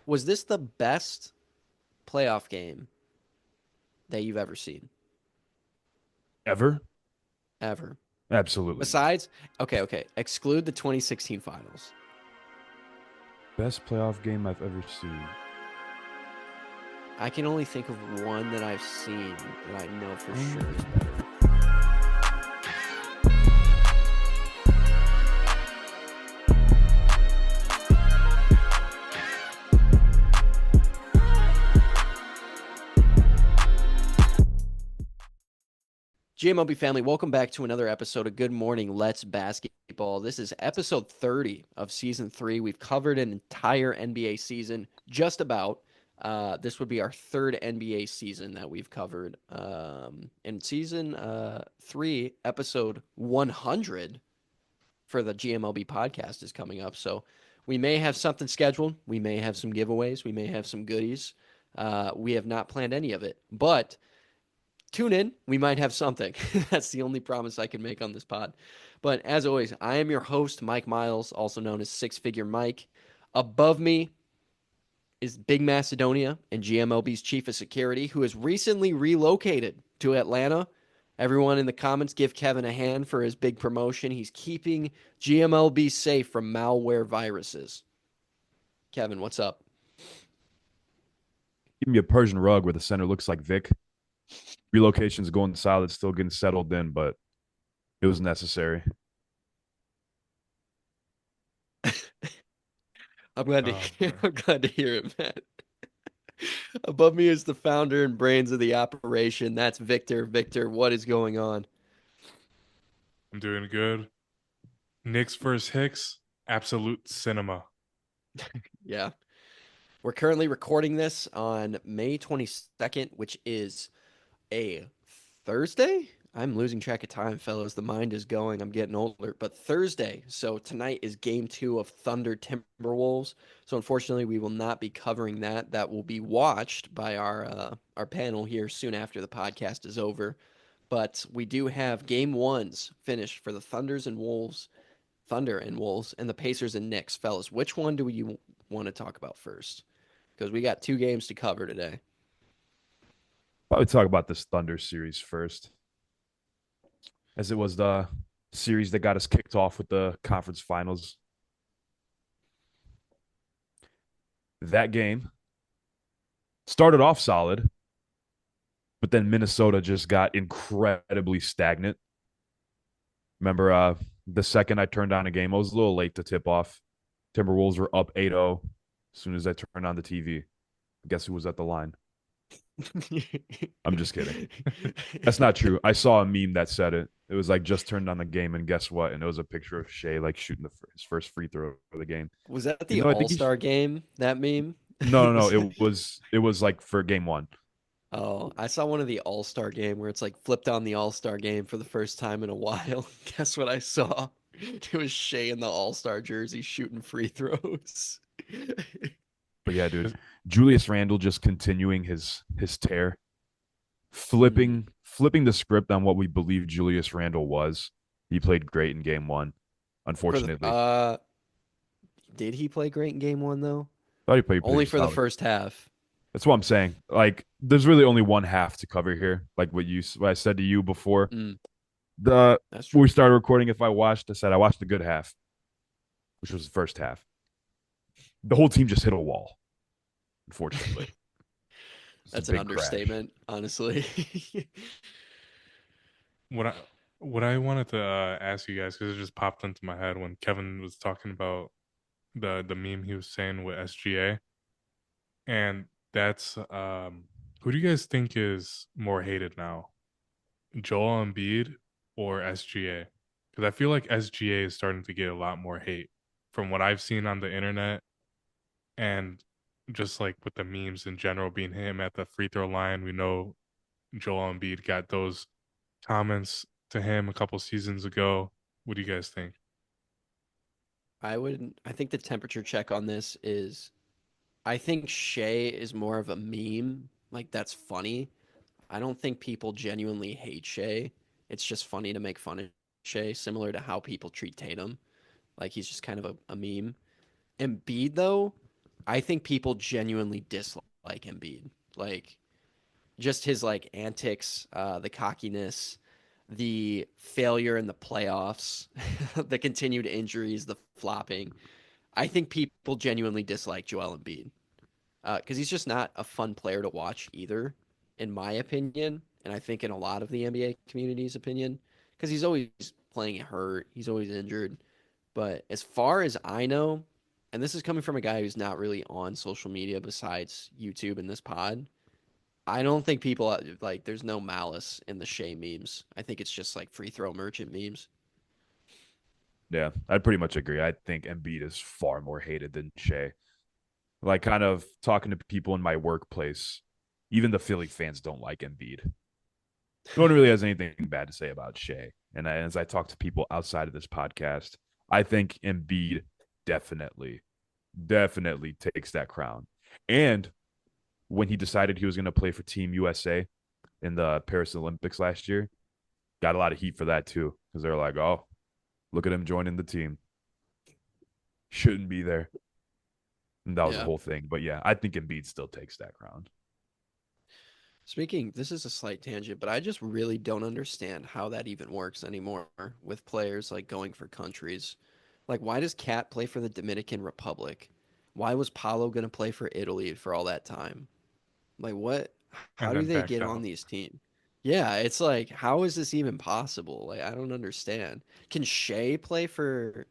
Was this the best playoff game that you've ever seen? Ever? Ever. Absolutely not. Besides, okay. Exclude the 2016 finals. Best playoff game I've ever seen. I can only think of one that I've seen that I know for sure is Um, better. GMLB family, welcome back to another episode of Good Morning Let's Basketball. This is episode 30 of season 3. We've covered an entire NBA season, just about. This would be our third NBA season that we've covered. And season 3, episode 100 for the GMLB podcast is coming up. So we may have something scheduled. We may have some giveaways. We may have some goodies. We have not planned any of it, but tune in. We might have something. That's the only promise I can make on this pod. But as always, I am your host, Mike Miles, also known as Six Figure Mike. Above me is Big Macedonia and GMLB's chief of security, who has recently relocated to Atlanta. Everyone in the comments, give Kevin a hand for his big promotion. He's keeping GMLB safe from malware viruses. Kevin, what's up? Give me a Persian rug where the center looks like Vic. Relocation's going solid, still getting settled in, but it was necessary. I'm glad to Oh hear, man, I'm glad to hear it, Matt. Above me is the founder and brains of the operation. That's Victor. Victor, what is going on? I'm doing good. Knicks versus Hicks, absolute cinema. Yeah. We're currently recording this on May 22nd, which is a Thursday. I'm losing track of time, fellas. The mind is going. I'm getting older. But Thursday. So tonight is game 2 of Thunder Timberwolves. So unfortunately, we will not be covering that. That will be watched by our panel here soon after the podcast is over. But we do have game ones finished for the Thunder and Wolves, and the Pacers and Knicks. Fellas, which one do you want to talk about first? Because we got 2 games to cover today. Probably talk about this Thunder series first, as it was the series that got us kicked off with the conference finals. That game started off solid, but then Minnesota just got incredibly stagnant. Remember, the second I turned on a game, I was a little late to tip off. Timberwolves were up 8-0 as soon as I turned on the TV. Guess who was at the line? I'm just kidding. That's not true. I saw a meme that said it. It was like just turned on the game, and guess what? And it was a picture of Shea like shooting his first free throw of the game. Was that You the know, I think All-Star game, that meme? no. It was like for game one. Oh, I saw one of the All-Star game where it's like flipped on the All-Star game for the first time in a while. Guess what I saw? It was Shea in the All-Star jersey shooting free throws. But yeah, dude, Julius Randle just continuing his tear, flipping the script on what we believe Julius Randle was. He played great in game one. For the Unfortunately, did he play great in game one though? thought he played Only pretty for the solid. first half. That's what I'm saying. Like, there's really only one half to cover here. Like what I said to you before. Mm, The that's When true. we started recording, if I said I watched the good half, which was the first half. The whole team just hit a wall. Unfortunately, it's a That's an big crash. understatement, honestly. what I what I wanted to ask you guys because it just popped into my head when Kevin was talking about the meme he was saying with SGA, and that's who do you guys think is more hated now, Joel Embiid or SGA? Because I feel like SGA is starting to get a lot more hate from what I've seen on the internet and just like with the memes in general being him at the free throw line. We know Joel Embiid got those comments to him a couple seasons ago. What do you guys think? I think the temperature check on this is I think Shea is more of a meme. Like that's funny. I don't think people genuinely hate Shea. It's just funny to make fun of Shea, similar to how people treat Tatum. Like he's just kind of a meme. Embiid though, I think people genuinely dislike Embiid. Like just his like antics, the cockiness, the failure in the playoffs, the continued injuries, the flopping. I think people genuinely dislike Joel Embiid because he's just not a fun player to watch either, in my opinion, and I think in a lot of the NBA community's opinion, because he's always playing hurt, he's always injured. But as far as I know, and this is coming from a guy who's not really on social media besides YouTube and this pod, I don't think people like there's no malice in the Shea memes. I think it's just like free throw merchant memes. Yeah, I'd pretty much agree. I think Embiid is far more hated than Shea. Like, kind of talking to people in my workplace, even the Philly fans don't like Embiid. No one really has anything bad to say about Shea. And as I talk to people outside of this podcast, I think Embiid definitely, definitely takes that crown. And when he decided he was going to play for Team USA in the Paris Olympics last year, got a lot of heat for that too, because they're like, "Oh, look at him joining the team. Shouldn't be there." And that was the Yeah. whole thing. But yeah, I think Embiid still takes that crown. Speaking, this is a slight tangent, but I just really don't understand how that even works anymore with players like going for countries. Like, why does Cat play for the Dominican Republic? Why was Paulo going to play for Italy for all that time? Like, what? How and do then they backed get on out. these teams? Yeah, it's like, how is this even possible? Like, I don't understand. Can Shea play for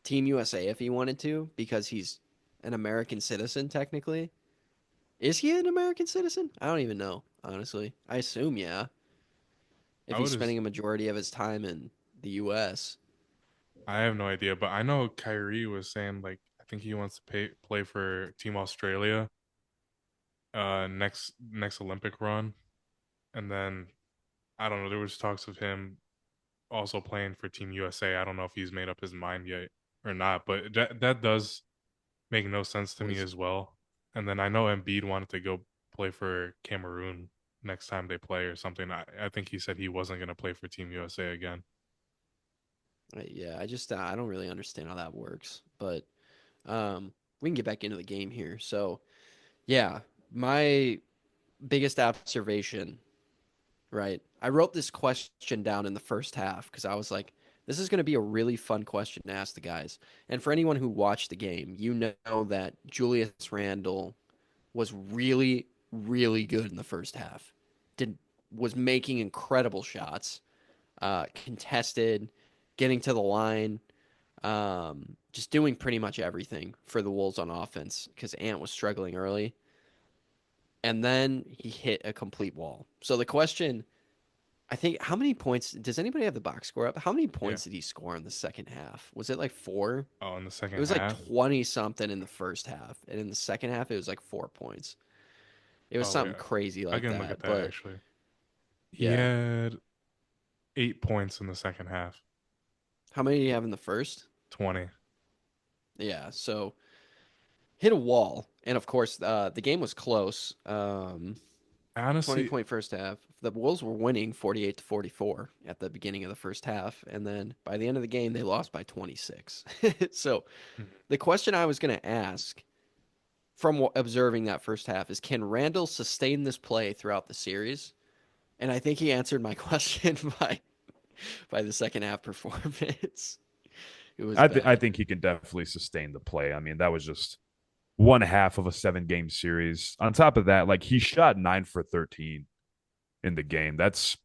Team USA if he wanted to because he's an American citizen, technically? Is he an American citizen? I don't even know, honestly. I assume, yeah, if I he's would. spending a majority of his time in the US. I have no idea, but I know Kyrie was saying like I think he wants to play for Team Australia next Olympic run, and then I don't know. There was talks of him also playing for Team USA. I don't know if he's made up his mind yet or not, but that does make no sense to me Was as well. And then I know Embiid wanted to go play for Cameroon next time they play or something. I think he said he wasn't going to play for Team USA again. yeah, I just I don't really understand how that works, but we can get back into the game here. So, yeah, my biggest observation, right? I wrote this question down in the first half because I was like, this is going to be a really fun question to ask the guys. And for anyone who watched the game, you know that Julius Randle was really, really good in the first half. Did was making incredible shots, contested, getting to the line, just doing pretty much everything for the Wolves on offense because Ant was struggling early, and then he hit a complete wall. So the question, I think, how many points does anybody have the box score up? How many Yeah. points did he score in the second half? Was it like four? Oh, in the It second was like half. 20 something in the first half, and in the second half, it was like 4 points. It was Oh wait, something crazy I like can look at that. that But actually. He yeah, had 8 points in the second half. how many do you have in the first? 20. Yeah, so hit a wall, and of course, the game was close. 20 Honestly, point first half. The Wolves were winning 48-44 at the beginning of the first half, and then by the end of the game, they lost by 26. So mhm. the question I was going to ask from observing that first half is, can Randall sustain this play throughout the series? And I think he answered my question by the second half performance. It was I bad. think he can definitely sustain the play. I mean, that was just one half of a 7 game series. On top of that, like, he shot 9 for 13 in the game. That's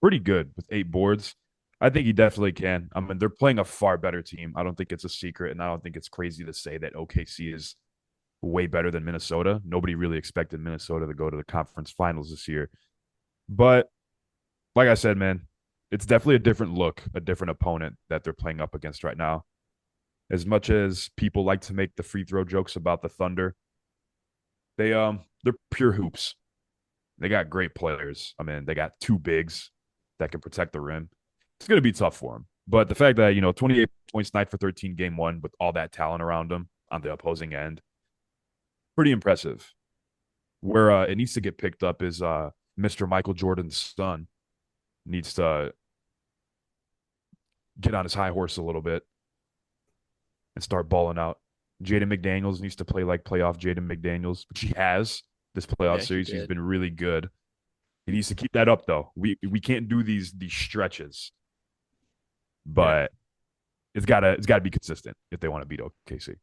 pretty good with 8 boards. I think he definitely can. I mean, they're playing a far better team. I don't think it's a secret, and I don't think it's crazy to say that OKC is way better than Minnesota. Nobody really expected Minnesota to go to the conference finals this year. But like I said, man, it's definitely a different look, a different opponent that they're playing up against right now. As much as people like to make the free throw jokes about the Thunder, they're pure hoops. They got great players. I mean, they got two bigs that can protect the rim. It's going to be tough for them. But the fact that, 28 points, 9 for 13 game one with all that talent around them on the opposing end, pretty impressive. Where it needs to get picked up is Mr. Michael Jordan's son needs to get on his high horse a little bit and start balling out. Jaden McDaniels needs to play like playoff Jaden McDaniels, which he has this playoff Yeah, he series. He's did. been really good. He needs to keep that up though. We can't do these stretches, Yeah. but it's gotta be consistent if they want to beat OKC.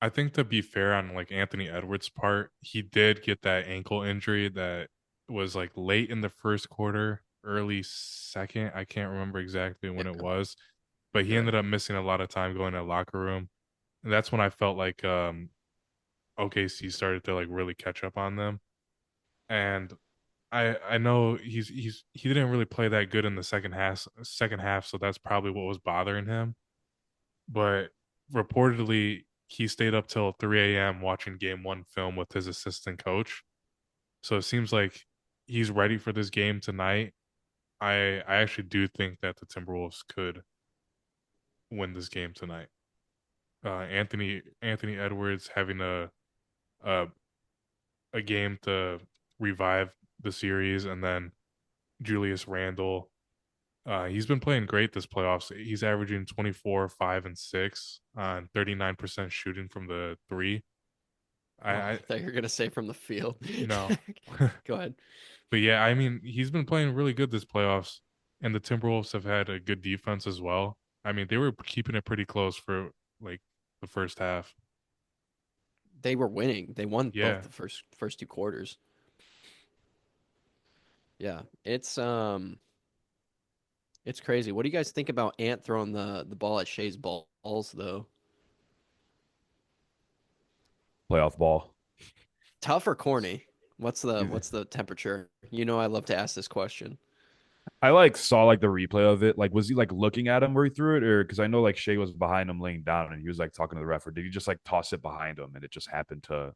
I think to be fair on like Anthony Edwards' part, he did get that ankle injury that was like late in the first quarter, early second. I can't remember exactly when it Yeah, was, but he you're right. ended up missing a lot of time going to the locker room. And that's when I felt like OKC started to like really catch up on them. And I know he didn't really play that good in the second half, so that's probably what was bothering him. But reportedly he stayed up till 3 a.m. watching game one film with his assistant coach. So it seems like he's ready for this game tonight. I actually do think that the Timberwolves could win this game tonight. Anthony Edwards having a a game to revive the series, and then Julius Randle. He's been playing great this playoffs. He's averaging 24, 5, and 6 on 39% shooting from the three. Oh, I I thought you were gonna say from the field. no. Go ahead. But yeah, I mean, he's been playing really good this playoffs, and the Timberwolves have had a good defense as well. I mean, they were keeping it pretty close for like the first half. They were winning. They won both Yeah. the first two quarters. Yeah, it's crazy. What do you guys think about Ant throwing the ball at Shea's balls though? Playoff ball. Tough or corny? What's the temperature? You know I love to ask this question. I like saw like the replay of it. Like, was he like looking at him where he threw it, or because I know like Shea was behind him laying down and he was like talking to the ref, or did he just like toss it behind him and it just happened to?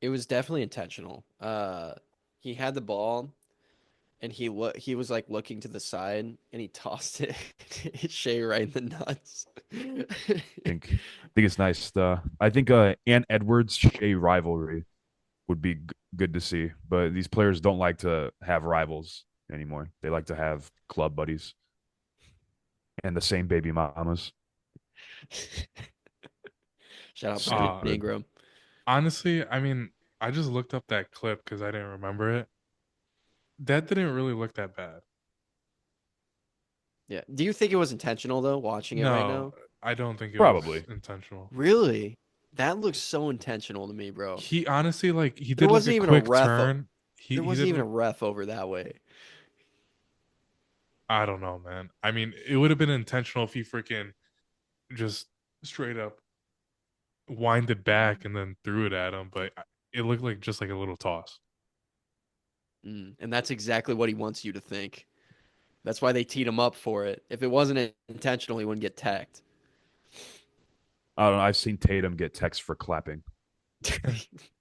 It was definitely intentional. He had the ball and he was like looking to the side and he tossed it hit Shea right in the nuts. I think it's nice. I think Ant Edwards Shea rivalry would be good to see, but these players don't like to have rivals anymore. They like to have club buddies and the same baby mamas. Shout out Brandon Uh Stupid. Ingram. Honestly, I mean, I just looked up that clip because I didn't remember it. That didn't really look that bad. Yeah. Do you think it was intentional though, watching it right No, now? I don't think it was Probably. intentional. Really? That looks so intentional to me, bro. He honestly like he There did like a wasn't even a quick ref. turn. He There he wasn't did even a like ref over that way. I don't know, man. I mean, it would have been intentional if he freaking just straight up winded back and then threw it at him, but it looked like just like a little toss. And that's exactly what he wants you to think. That's why they teed him up for it. If it wasn't intentional, he wouldn't get tagged. I don't know. I've seen Tatum get text for clapping,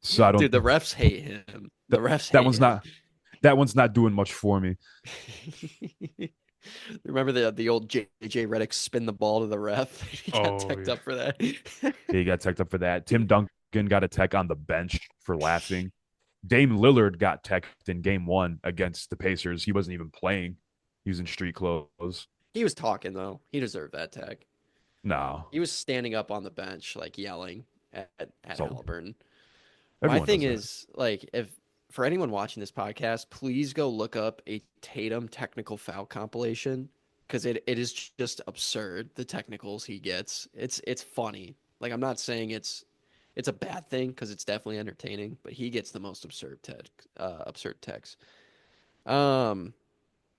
so I don't. Dude, the refs hate him. The That, refs that hate one's him. not. That one's not doing much for me. Remember the old JJ Redick spin the ball to the ref? He got Oh teched yeah. up for that. Yeah, he got teched up for that. Tim Duncan got a tech on the bench for laughing. Dame Lillard got teched in game one against the Pacers. He wasn't even playing. He was in street clothes. He was talking though. He deserved that tag. No. He was standing up on the bench, like yelling at So Haliburton. My everyone thing does that. is, like, if for anyone watching this podcast, please go look up a Tatum technical foul compilation because it is just absurd the technicals he gets. It's funny. Like I'm not saying it's a bad thing because it's definitely entertaining, but he gets the most absurd techs. Um,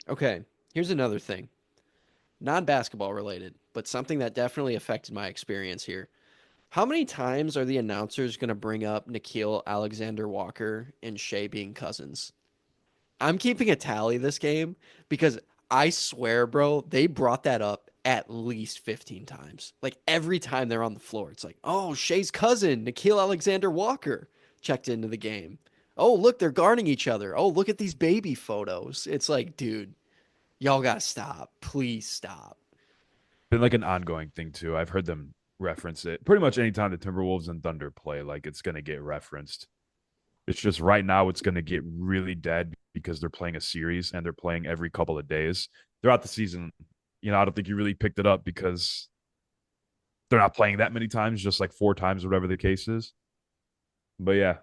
okay, here's another thing, non-basketball related, but something that definitely affected my experience here. How many times are the announcers going to bring up Nikhil Alexander Walker and Shea being cousins? I'm keeping a tally this game because I swear, bro, they brought that up at least 15 times. Like every time they're on the floor, it's like, oh, Shea's cousin, Nikhil Alexander Walker, checked into the game. Oh, look, they're guarding each other. Oh, look at these baby photos. It's like, dude, y'all got to stop. Please stop. Been like an ongoing thing too. I've heard them reference it pretty much anytime the Timberwolves and Thunder play. Like it's gonna get referenced. It's just right now it's gonna get really dead because they're playing a series and they're playing every couple of days throughout the season. I don't think you really picked it up because they're not playing that many times, just like 4 times, whatever the case is. But yeah,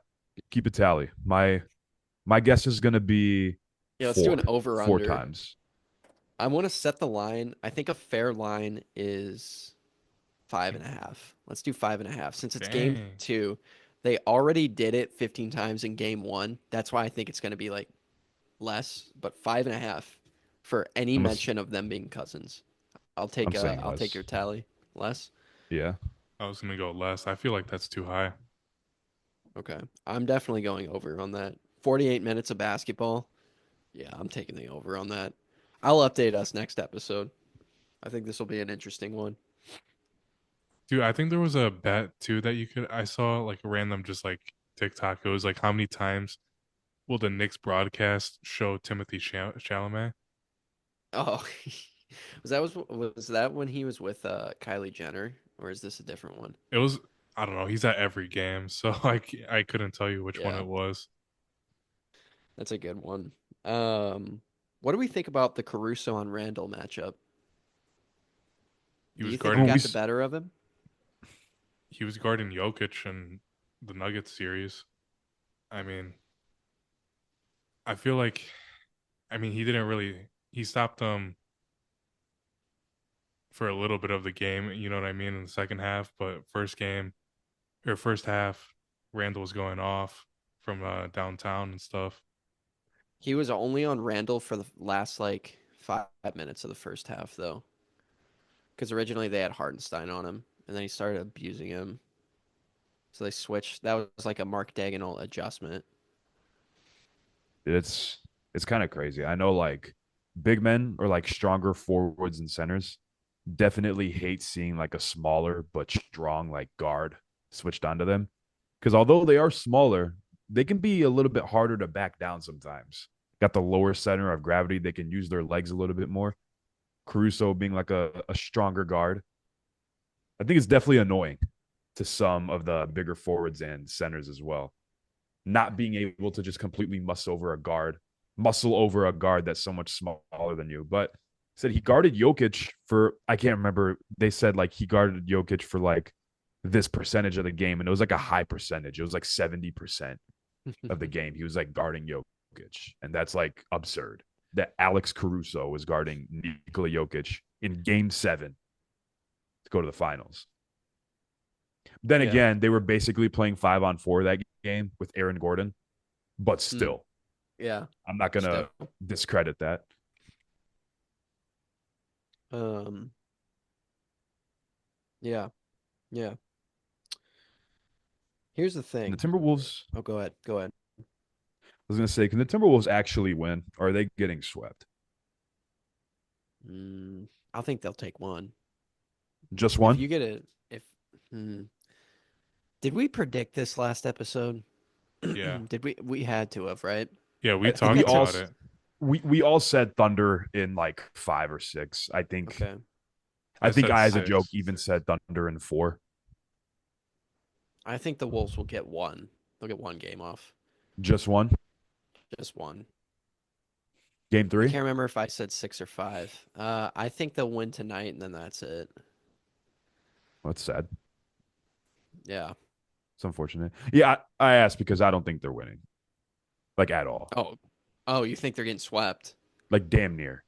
keep a tally. My guess is going to be Yeah, let's do an four over/under. times. I want to set the line. I think a fair line is 5.5. Let's do 5.5. Since it's game Dang. two, they already did it 15 times in game one. That's why I think it's going to be like less, but 5.5 for any I'm mention of them being cousins. I'm saying I'll take less. your tally. Less? Yeah. I was gonna go less. I feel like that's too high. Okay. I'm definitely going over on that. 48 minutes of basketball. Yeah, I'm taking the over on that. I'll update us next episode. I think this will be an interesting one. Dude, I think there was a bet too that you could. I saw like a random just like TikTok. It was like how many times will the Knicks broadcast show Timothy Chalamet? Oh, was that when he was with Kylie Jenner, or is this a different one? It was. I don't know. He's at every game, so I couldn't tell you which one Yeah, it was. that's a good one. Um, what do we think about the Caruso on Randall matchup? He Do was you think it When we got guarding. the better of him? He was guarding Jokic in the Nuggets series. I mean, I feel like. I mean, he didn't really. He stopped for a little bit of the game. You know what I mean in the second half, but first half, Randall was going off from downtown and stuff. He was only on Randall for the last like 5 minutes of the first half, though, because originally they had Hartenstein on him, and then he started abusing him. So they switched. That was like a Mark Dagnall adjustment. it's it's kind of crazy. I know like big men or like stronger forwards and centers definitely hate seeing like a smaller but strong like guard switched onto them because although they are smaller, they can be a little bit harder to back down sometimes. Got the lower center of gravity, they can use their legs a little bit more. Caruso being like a stronger guard, I think it's definitely annoying to some of the bigger forwards and centers as well. Not being able to just completely muscle over a guard that's so much smaller than you. But said he guarded Jokic for I can't remember. They said like he guarded Jokic for like this percentage of the game, and it was like a high percentage. It was like 70% of the game. He was like guarding Jokic, and that's like absurd. That Alex Caruso was guarding Nikola Jokic in Game 7 to go to the finals. Then Yeah. again, they were basically playing 5-on-4 that game with Aaron Gordon, but Hmm. still, Yeah. I'm not gonna Still. discredit that. Um. Yeah. Yeah. Here's the And the thing. Timberwolves, Oh, go ahead. Go ahead. I was gonna say, can the Timberwolves actually win, or are they getting swept? Mm, I think they'll take one. Just If one? you get it, if hmm, did we predict this last episode? Yeah, Did we had to have, right? yeah, we I think I we talked took all about it. we all said Thunder in like 5 or 6. I think okay. I I think said I, as a I joke, six. even said Thunder in 4. I think the Wolves will get one. They'll get one game off. Just one. Just one. Game I 3. can't remember if I said 6 or 5. I think they'll win tonight, and then that's it. Well, that's sad. Yeah. It's unfortunate. Yeah, I asked because I don't think they're winning, like at all, Oh. Oh, you think they're getting swept? like damn near.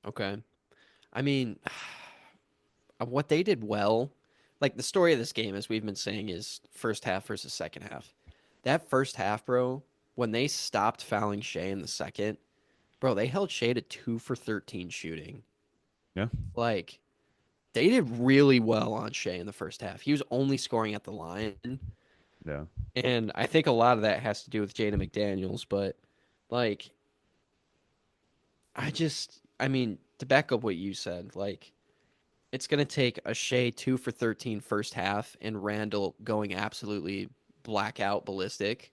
Okay. I mean, what they did well, like the story of this game, as we've been saying, is first half versus second half. That first half, bro, when they stopped fouling Shea in the second, bro, they held Shea to 2 for 13 shooting. Yeah, Like, they did really well on Shea in the first half. He was only scoring at the line. yeah. And I think a lot of that has to do with Jaden McDaniels. But, like, I mean, to back up what you said, like, it's going to take a Shea 2 for 13 first half and Randall going absolutely blackout ballistic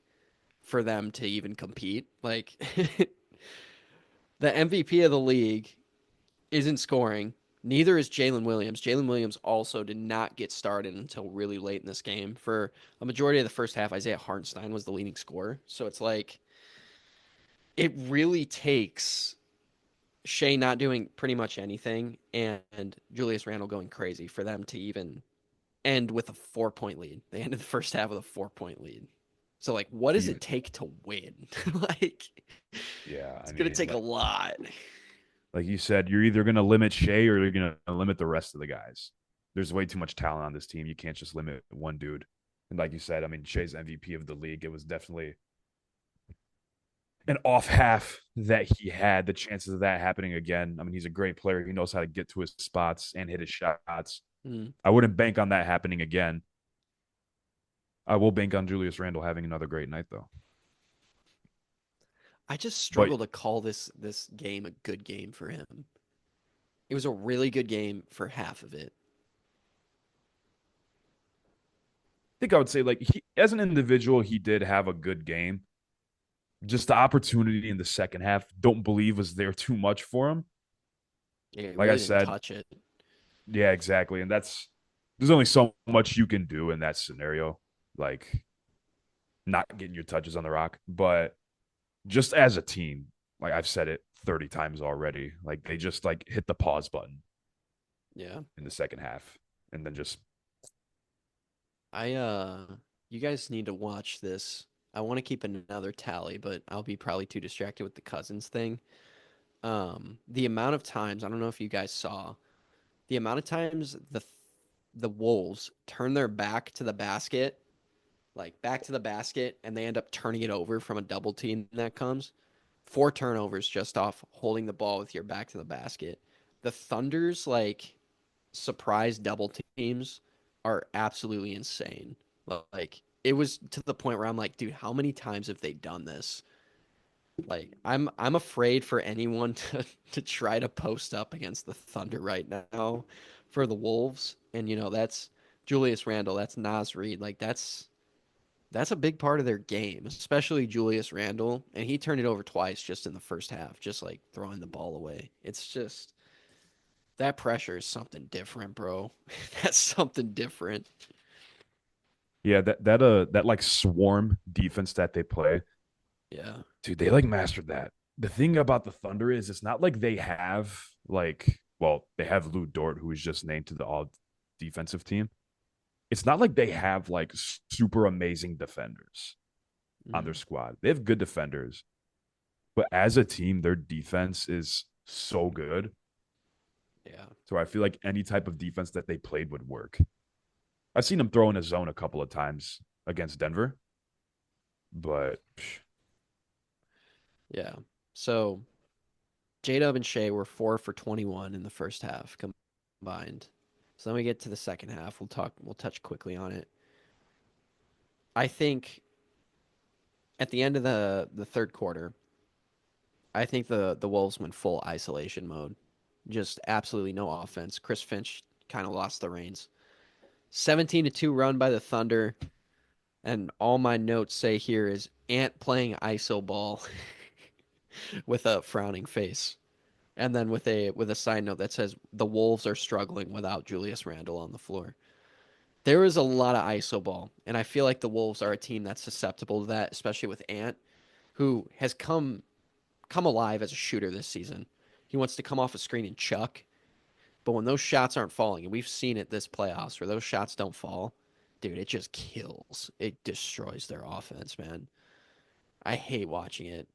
for them to even compete. Like, the MVP of the league isn't scoring. Neither is Jalen Williams. Jalen Williams also did not get started until really late in this game. For a majority of the first half, Isaiah Hartenstein was the leading scorer. So it's like, it really takes Shea not doing pretty much anything and Julius Randle going crazy for them to even end with a 4-point lead. They ended the first half with a 4-point lead. So like, what does Even it take to win? Like, yeah, I it's gonna mean, take a lot. like you said, you're either going to limit Shea or you're going to limit the rest of the guys. There's way too much talent on this team. You can't just limit one dude. And like you said, I mean, Shea's MVP of the league. It was definitely an off half that he had. The chances of that happening again. I mean, he's a great player. He knows how to get to his spots and hit his shots. Mm. I wouldn't bank on that happening again. I will bank on Julius Randle having another great night, though. I just But struggle to call this game a good game for him. It was a really good game for half of it. I think I would say, like, as an individual, he did have a good game. Just the opportunity in the second half, don't believe was there too much for him. Yeah, he Like I really didn't said, touch it. yeah, exactly. And there's only so much you can do in that scenario, like not getting your touches on the rock. But just as a team, like I've said it 30 times already, like they just like hit the pause button Yeah. in the second half and then just I you guys need to watch this. I want to keep another tally, but I'll be probably too distracted with the Cousins thing. The amount of times, I don't know if you guys saw, the amount of times the Wolves turn their back to the basket, like back to the basket, and they end up turning it over from a double team that comes. 4 turnovers just off holding the ball with your back to the basket. The Thunder's like surprise double teams are absolutely insane. Like it was to the point where I'm like, dude, how many times have they done this? Like I'm afraid for anyone to try to post up against the Thunder right now for the Wolves. And that's Julius Randle, that's Nas Reed. Like that's a big part of their game, especially Julius Randle. And he turned it over twice just in the first half, just like throwing the ball away. It's just that pressure is something different, bro. That's something different. yeah, that like swarm defense that they play, Yeah. dude, they like mastered that. The thing about the Thunder is it's not like they have like well, they have Lou Dort, who is just named to the all defensive team. It's not like they have like super amazing defenders on their Mm, squad. They have good defenders, but as a team, their defense is so good. yeah. So I feel like any type of defense that they played would work. I've seen them throw in a zone a couple of times against Denver, but Yeah. So J-Dub and Shea were 4 for 21 in the first half combined. So then we get to the second half. We'll touch quickly on it. I think at the end of the third quarter, I think the Wolves went full isolation mode. Just absolutely no offense. Chris Finch kind of lost the reins. 17-2 run by the Thunder, and all my notes say here is Ant playing iso ball with a frowning face. And then with a side note that says the Wolves are struggling without Julius Randle on the floor. There is a lot of iso ball, and I feel like the Wolves are a team that's susceptible to that, especially with Ant, who has come alive as a shooter this season. He wants to come off a screen and chuck, but when those shots aren't falling, and we've seen it this playoffs where those shots don't fall, dude, it just kills. It destroys their offense, man. I hate watching it.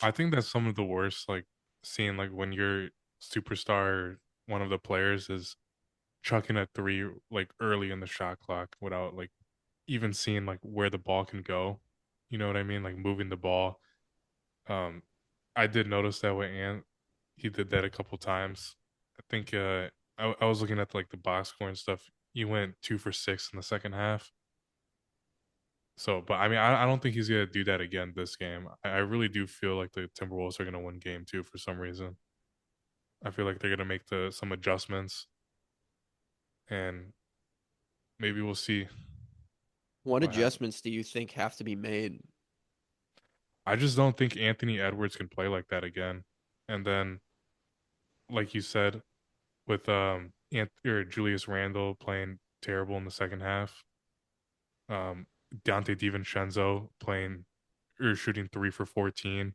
I think that's some of the worst, like seeing like when your superstar, one of the players is chucking a three like early in the shot clock without like even seeing like where the ball can go. You know what I mean? Like moving the ball. Um, I did notice that with Ant. He did that a couple times. I think I was looking at like the box score and stuff. He went 2 for 6 in the second half. So, but I mean, I don't think he's gonna do that again this game. I really do feel like the Timberwolves are gonna win game 2 for some reason. I feel like they're gonna make the some adjustments, and maybe we'll see What what happens. adjustments do you think have to be made? I just don't think Anthony Edwards can play like that again. And then, like you said, with or Julius Randle playing terrible in the second half, um, Dante DiVincenzo playing or shooting 3 for 14.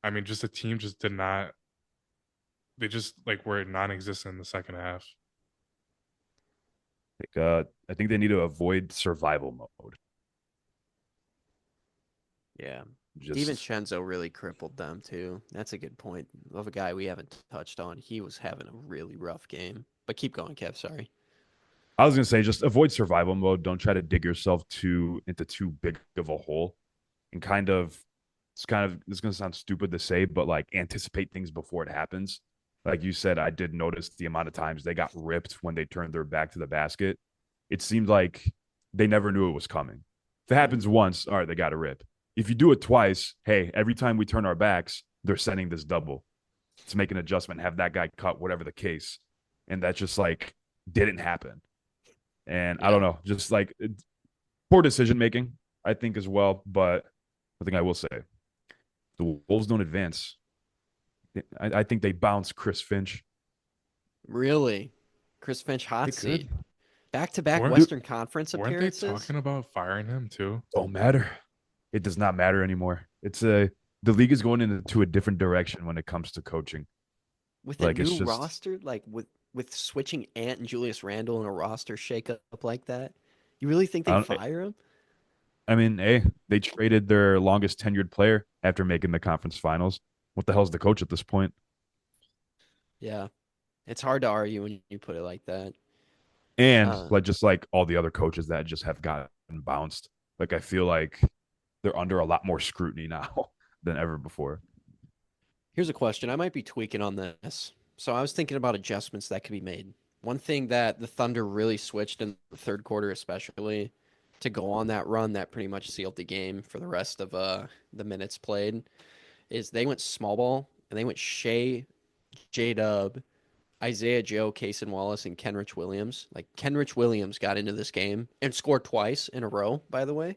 I mean, just the team just did not. They just like were non-existent in the second half. I think they need to avoid survival mode. Yeah. Just DiVincenzo really crippled them too. That's a good point. Of a guy we haven't touched on. He was having a really rough game. But keep going, Kev. Sorry. I was gonna say, just avoid survival mode. Don't try to dig yourself into too big of a hole, and it's gonna sound stupid to say, but like anticipate things before it happens. Like you said, I did notice the amount of times they got ripped when they turned their back to the basket. It seemed like they never knew it was coming. If it happens once, all right, they got to rip. If you do it twice, hey, every time we turn our backs, they're sending this double to make an adjustment, have that guy cut, whatever the case. And that just like didn't happen. And I Yeah. don't know, just like poor decision making, I think, as well. But I think I will say the Wolves don't advance. I think they bounce Chris Finch. Really? Chris Finch They hot could. seat. Back-to-back Weren't Western Conference weren't they appearances talking about firing him too? Don't matter. It does not matter anymore. The league is going into a different direction when it comes to coaching. with a Like it's new just roster, like with switching Ant and Julius Randle in a roster shakeup like that. You really think I they don't. fire him? I mean, hey, they traded their longest tenured player after making the conference finals. What the hell's the coach at this point? Yeah. It's hard to argue when you put it like that. And Uh, like just like all the other coaches that just have gotten bounced. Like I feel like they're under a lot more scrutiny now than ever before. Here's a question. I might be tweaking on this. So I was thinking about adjustments that could be made. One thing that the Thunder really switched in the third quarter, especially to go on that run that pretty much sealed the game for the rest of the minutes played, is they went small ball and they went Shea, J Dub, Isaiah Joe, Cason Wallace, and Kenrich Williams. Like Kenrich Williams got into this game and scored twice in a row, by the way.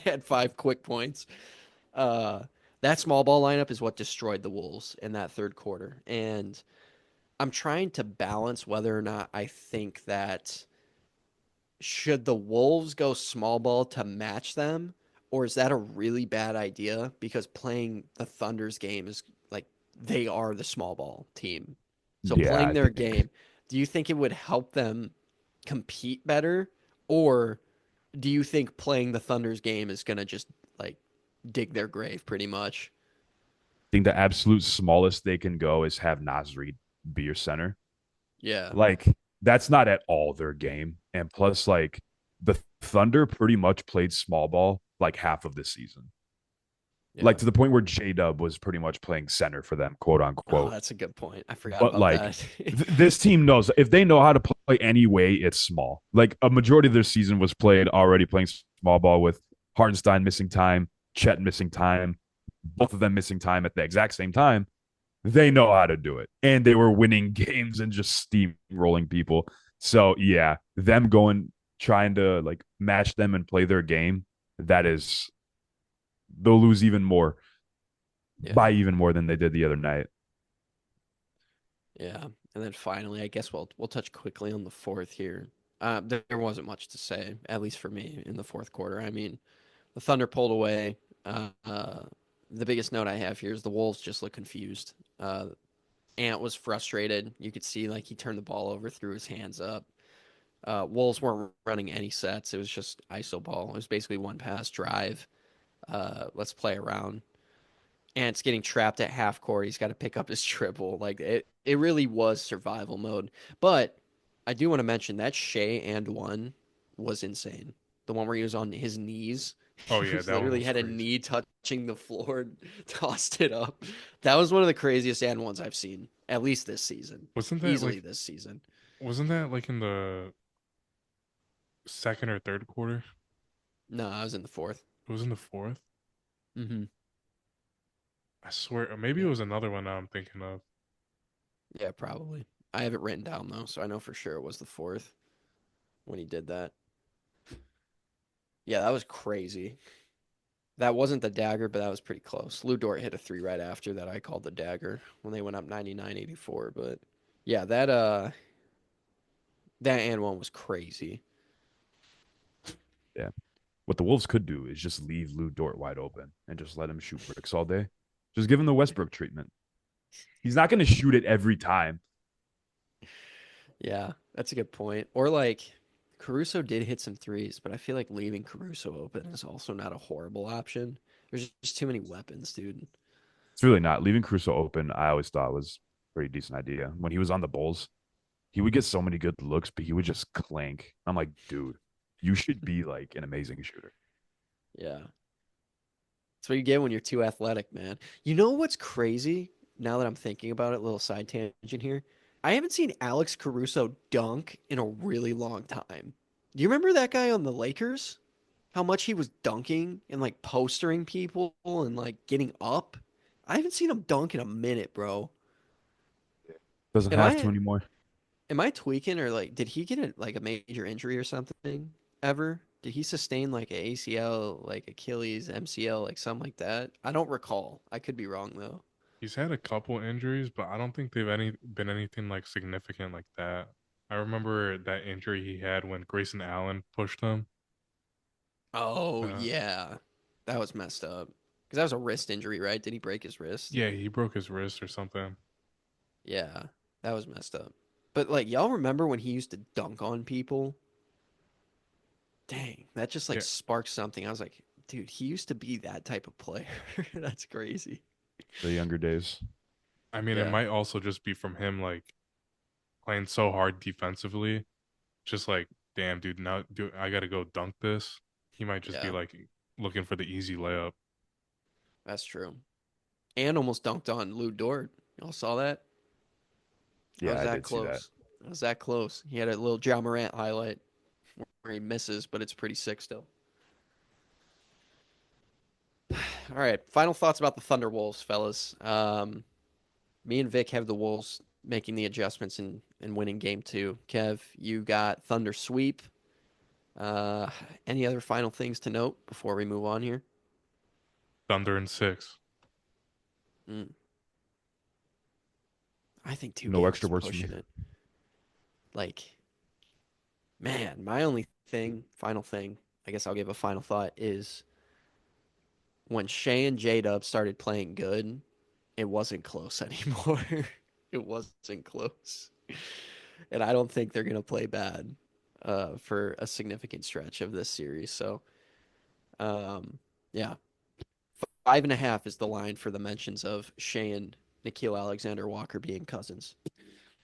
Had 5 quick points. Uh, that small ball lineup is what destroyed the Wolves in that third quarter. And I'm trying to balance whether or not I think that should the Wolves go small ball to match them, or is that a really bad idea? Because playing the Thunder's game is like they are the small ball team. So Yeah, playing I their think game, do you think it would help them compete better? Or do you think playing the Thunder's game is going to just like dig their grave pretty much? the absolute smallest they can go is have Nasri be your center. Yeah. Like that's not at all their game. And plus, like the Thunder pretty much played small ball like half of the season. Like Yeah. to the point where J Dub was pretty much playing center for them, quote Oh, unquote. that's a good point. I forgot But about like that. this team knows if they know how to play any way, it's small. Like a majority of their season was played already playing small ball with Hartenstein missing time, Chet missing time, both of them missing time at the exact same time. They know how to do it. And they were winning games and just steamrolling people. So yeah, them going trying to like match them and play their game, that is they'll lose even more Yeah. by even more than they did the other night. Yeah. And then finally, I guess we'll touch quickly on the fourth here. There wasn't much to say, at least for me, in the fourth quarter. I mean, the Thunder pulled away. The biggest note I have here is the Wolves just look confused. Ant was frustrated. You could see like he turned the ball over, threw his hands up. Wolves weren't running any sets. It was just iso ball. It was basically one pass drive. Let's play around. Ant's getting trapped at half court. He's got to pick up his triple. Like it really was survival mode. But I do want to mention that Shea and one was insane. The one where he was on his knees. Oh He yeah, was that one literally was had a crazy. knee touching the floor, tossed it up. That was one of the craziest and ones I've seen, at least this season. Wasn't that Easily like this season. wasn't that like in the second or third quarter? No, I was in the fourth. It was in the fourth. Mm-hmm. I swear, or maybe it Yeah. was another one I'm thinking of. Yeah, probably. I have it written down though, so I know for sure it was the fourth when he did that. Yeah, that was crazy. That wasn't the dagger, but that was pretty close. Lou Dort hit a three right after that I called the dagger when they went up 99-84. But yeah, that and one was crazy. Yeah. What the Wolves could do is just leave Lou Dort wide open and just let him shoot bricks all day. Just give him the Westbrook treatment. He's not going to shoot it every time. Yeah, that's a good point. Or like Caruso did hit some threes, but I feel like leaving Caruso open is also not a horrible option. There's just too many weapons, dude. It's really not. Leaving Caruso open, I always thought was a pretty decent idea. When he was on the Bulls, he would get so many good looks, but he would just clank. I'm like, dude, you should be like an amazing shooter. Yeah. That's what you get when you're too athletic, man. You know what's crazy? Now that I'm thinking about it, little side tangent here. I haven't seen Alex Caruso dunk in a really long time. Do you remember that guy on the Lakers? How much he was dunking and like postering people and like getting up? I haven't seen him dunk in a minute, bro. Doesn't Am have to I anymore. am I tweaking or like did he get like a major injury or something ever? Did he sustain like a ACL, like Achilles, MCL, like something like that? I don't recall. I could be wrong though. He's had a couple injuries, but I don't think they've been anything like significant like that. I remember that injury he had when Grayson Allen pushed him. Oh Uh, yeah, that was messed up. Because that was a wrist injury, right? Did he break his wrist? yeah, he broke his wrist or something. Yeah, that was messed up. But like y'all remember when he used to dunk on people? Dang, that just like Yeah, sparked something. I was like, dude, he used to be that type of player. That's crazy. The younger days. I mean, it Yeah, might also just be from him like playing so hard defensively. Just like, damn, dude, now do I gotta go dunk this? He might just be yeah, like looking for the easy layup. that's true. And almost dunked on Lou Dort. Y'all saw that? I Yeah, was I that did see that. close. I was that close. He had a little John Morant highlight where he misses, but it's pretty sick still. All right, final thoughts about the Thunder Wolves, fellas. Me and Vic have the Wolves making the adjustments and winning game two. Kev, you got Thunder sweep. Uh, any other final things to note before we move on here? Thunder and six. Mm, I think two No games extra is words for me. pushing it. Like, man, my only thing, final thing, I guess I'll give a final thought is when Shay and J Dub started playing good, it wasn't close anymore. It wasn't close. And I don't think they're going to play bad for a significant stretch of this series. So, yeah, 5.5 is the line for the mentions of Shea and Nikhil Alexander Walker being cousins.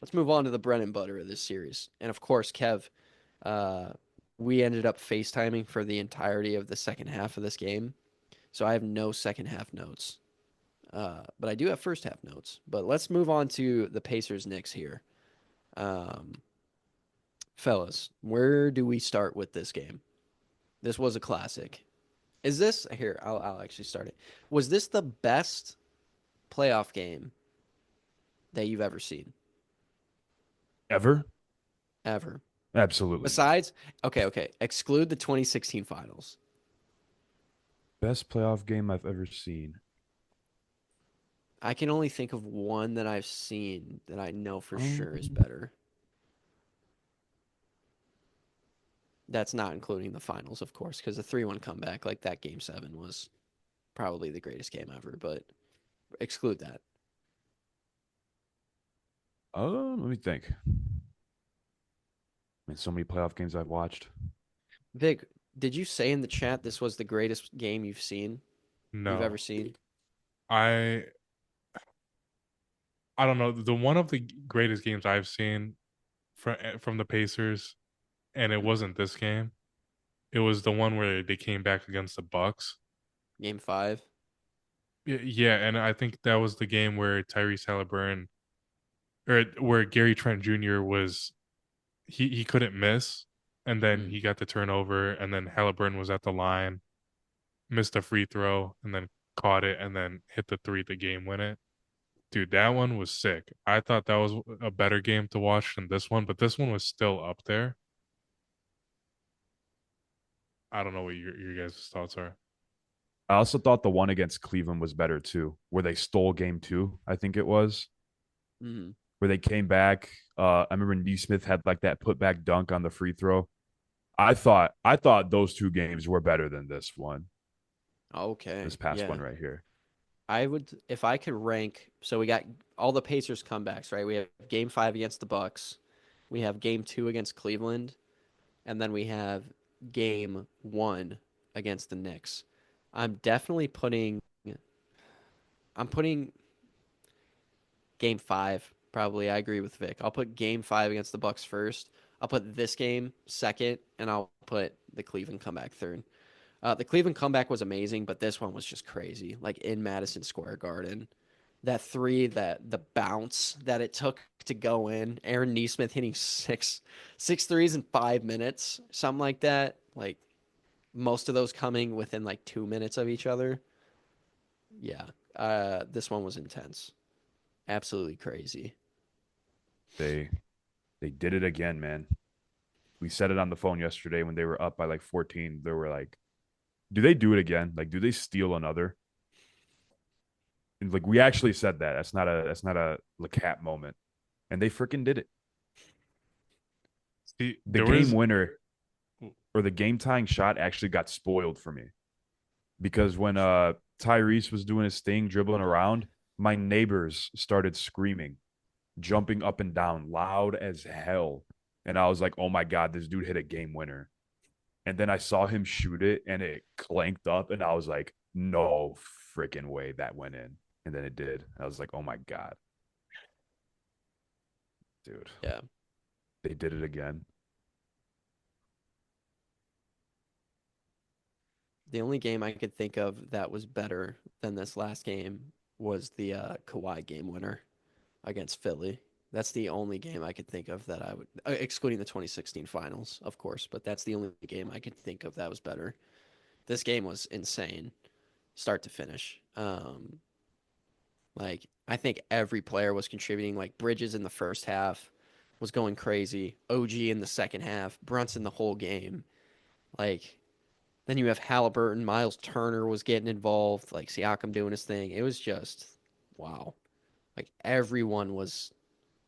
Let's move on to the bread and butter of this series. And of course, Kev, uh, we ended up FaceTiming for the entirety of the second half of this game. So I have no second half notes. But I do have first half notes. But let's move on to the Pacers Knicks here. Um, Fellas, where do we start with this game? This was a classic. Is this here? I'll actually start it. Was this the best playoff game that you've ever seen? Ever? Ever. Absolutely not. Besides, okay. Exclude the 2016 finals. Best playoff game I've ever seen. I can only think of one that I've seen that I know for sure is Um, better. That's not including the finals, of course, because the 3-1 comeback, like that game seven, was probably the greatest game ever, but exclude that. let me think. I mean, so many playoff games I've watched. Vic, did you say in the chat this was the greatest game you've ever No, seen? I I don't know. The one of the greatest games I've seen from the Pacers, and it wasn't this game. It was the one where they came back against the Bucks. Game five? Yeah, and I think that was the game where Tyrese Haliburton, or where Gary Trent Jr. was, he couldn't miss, and then Mm. he got the turnover, and then Haliburton was at the line, missed a free throw, and then caught it, and then hit the three to game win it. Dude, that one was sick. I thought that was a better game to watch than this one, but this one was still up there. I don't know what your guys' thoughts are. I also thought the one against Cleveland was better too, where they stole game two, I think it was, Mm. where they came back. I remember Nesmith had like that putback dunk on the free throw. I thought those two games were better than this one, Okay. this past Yeah. one right here. I would, if I could rank, so we got all the Pacers comebacks, right? We have game 5 against the Bucks. We have game 2 against Cleveland, and then we have game 1 against the Knicks. I'm definitely putting I'm putting game 5 probably. I agree with Vic. I'll put game 5 against the Bucks first. I'll put this game second, and I'll put the Cleveland comeback third. The Cleveland comeback was amazing, but this one was just crazy. Like in Madison Square Garden, that three, that the bounce that it took to go in. Aaron Nesmith hitting six threes in 5 minutes, something like that. Like most of those coming within like 2 minutes of each other. Yeah, this one was intense, absolutely crazy. They they did it again, man. We said it on the phone yesterday when they were up by like 14. They were like, do they do it again? Like, do they steal another? And like we actually said that. That's not a LeCap moment. And they freaking did it. See, The there game was winner or the game tying shot actually got spoiled for me. Because when Tyrese was doing his thing, dribbling around, my neighbors started screaming, jumping up and down, loud as hell. And I was like, oh my God, this dude hit a game winner. And then I saw him shoot it and it clanked up. And I was like, no freaking way that went in. And then it did. I was like, oh my God, dude, Yeah, they did it again. the only game I could think of that was better than this last game was the Kawhi game winner against Philly. That's the only game I could think of that I would, excluding the 2016 finals, of course, but that's the only game I could think of that was better. This game was insane, start to finish. Like I think every player was contributing. Like Bridges in the first half was going crazy. OG in the second half. Brunson the whole game. Like then you have Halliburton. Miles Turner was getting involved. Like Siakam doing his thing. It was just wow. Like everyone was.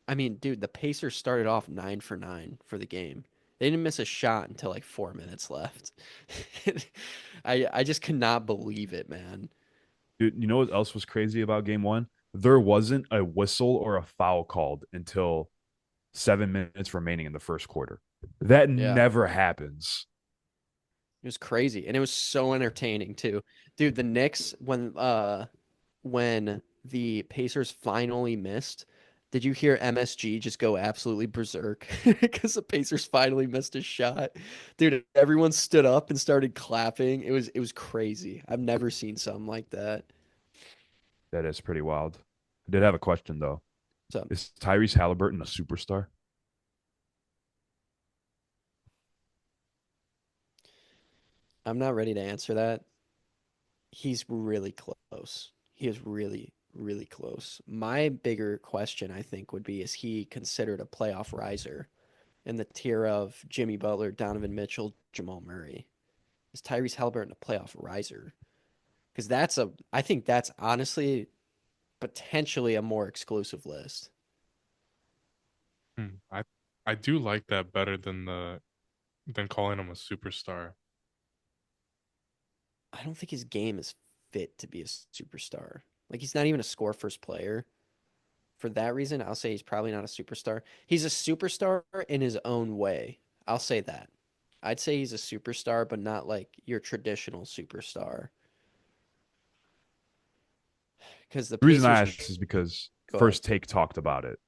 I mean, dude, the Pacers started off 9 for 9 for the game. They didn't miss a shot until like 4 minutes left. I just could not believe it, man. Dude, you know what else was crazy about game one? There wasn't a whistle or a foul called until 7 minutes remaining in the first quarter. That Yeah. never happens. It was crazy, and it was so entertaining too, dude. The Knicks when the Pacers finally missed, did you hear MSG just go absolutely berserk because the Pacers finally missed a shot, dude? Everyone stood up and started clapping. It was crazy. I've never seen something like that. That is pretty wild. I did have a question though. So Is Tyrese Haliburton a superstar? I'm not ready to answer that. He's really close. He is really, really close. My bigger question, I think, would be: is he considered a playoff riser in the tier of Jimmy Butler, Donovan Mitchell, Jamal Murray? Is Tyrese Haliburton a playoff riser? Because I think that's honestly potentially a more exclusive list. hmm, I do like that better than calling him a superstar. I don't think his game is fit to be a superstar. Like he's not even a score first player. For that reason, I'll say he's probably not a superstar. He's a superstar in his own way. I'll say that. I'd say he's a superstar, but not like your traditional superstar. Because the The reason Pacers, I asked is because go ahead. First Take talked about it.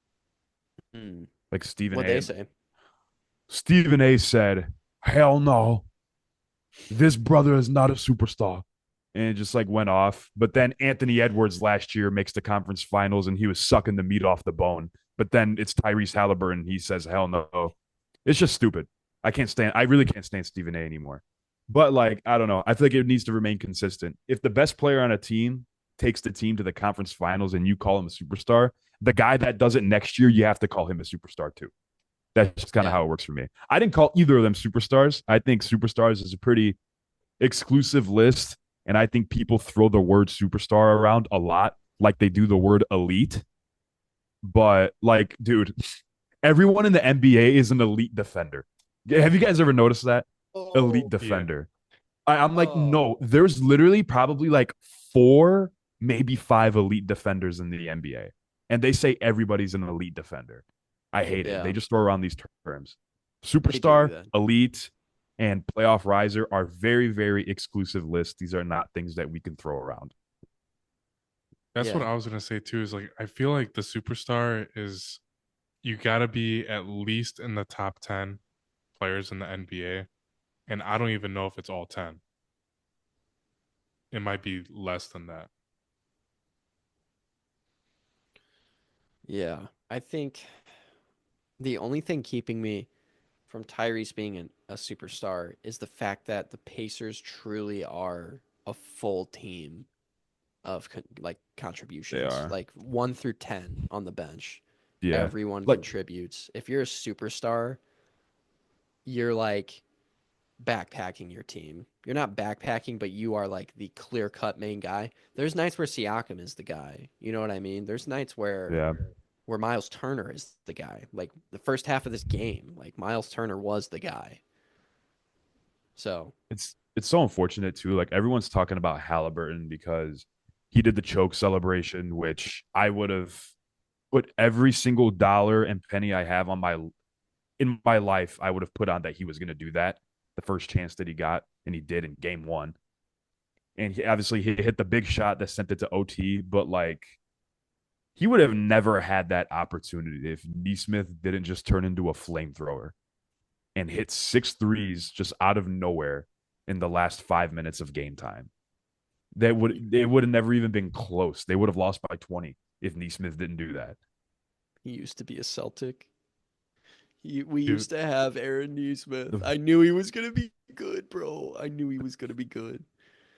Hmm. Like What they say? Stephen A said, "Hell no, this brother is not a superstar." And it just like went off. But then Anthony Edwards last year makes the conference finals and he was sucking the meat off the bone. But then it's Tyrese Haliburton. He says, hell no. It's just stupid. I really can't stand Stephen A anymore. But like, I don't know. I feel like it needs to remain consistent. If the best player on a team takes the team to the conference finals and you call him a superstar, the guy that does it next year, you have to call him a superstar too. That's just kind of Yeah. how it works for me. I didn't call either of them superstars. I think superstars is a pretty exclusive list. And I think people throw the word superstar around a lot, like they do the word elite. But like, dude, everyone in the NBA is an elite defender. Have you guys ever noticed that? Elite Oh, Yeah. defender. I'm like, oh, no, there's literally probably like four maybe 5 elite defenders in the NBA. And they say everybody's an elite defender. I hate it. They Yeah, just throw around these terms. they do Superstar, that. elite, and playoff riser are very, very exclusive lists. These are not things that we can throw around. That's what Yeah, I was gonna say too. Is like I feel like the superstar is you got to be at least in the top 10 players in the NBA, and I don't even know if it's all 10. It might be less than that. yeah. I think the only thing keeping me from Tyrese being a superstar is the fact that the Pacers truly are a full team of like They contributions, are. like 1 through 10 on the bench. Yeah. Everyone Like contributes. If you're a superstar, you're like backpacking your team. You're not backpacking, but you are like the clear cut main guy. There's nights where Siakam is the guy. You know what I mean? There's nights yeah. where Miles Turner is the guy. Like the first half of this game, like Miles Turner was the guy. So It's so unfortunate too. Like everyone's talking about Halliburton because he did the choke celebration, which I would have put every single dollar and penny I have on my in my life, I would have put on that he was going to do that the first chance that he got, and he did in game one. And he hit the big shot that sent it to OT, but like he would have never had that opportunity if Nesmith didn't just turn into a flamethrower and hit 6 threes just out of nowhere in the last 5 minutes of game time. They would have never even been close. They would have lost by 20 if Nesmith didn't do that. he used to be a Celtic. We Dude, used to have Aaron Nesmith. The I knew he was gonna be good, bro. I knew he was gonna be good.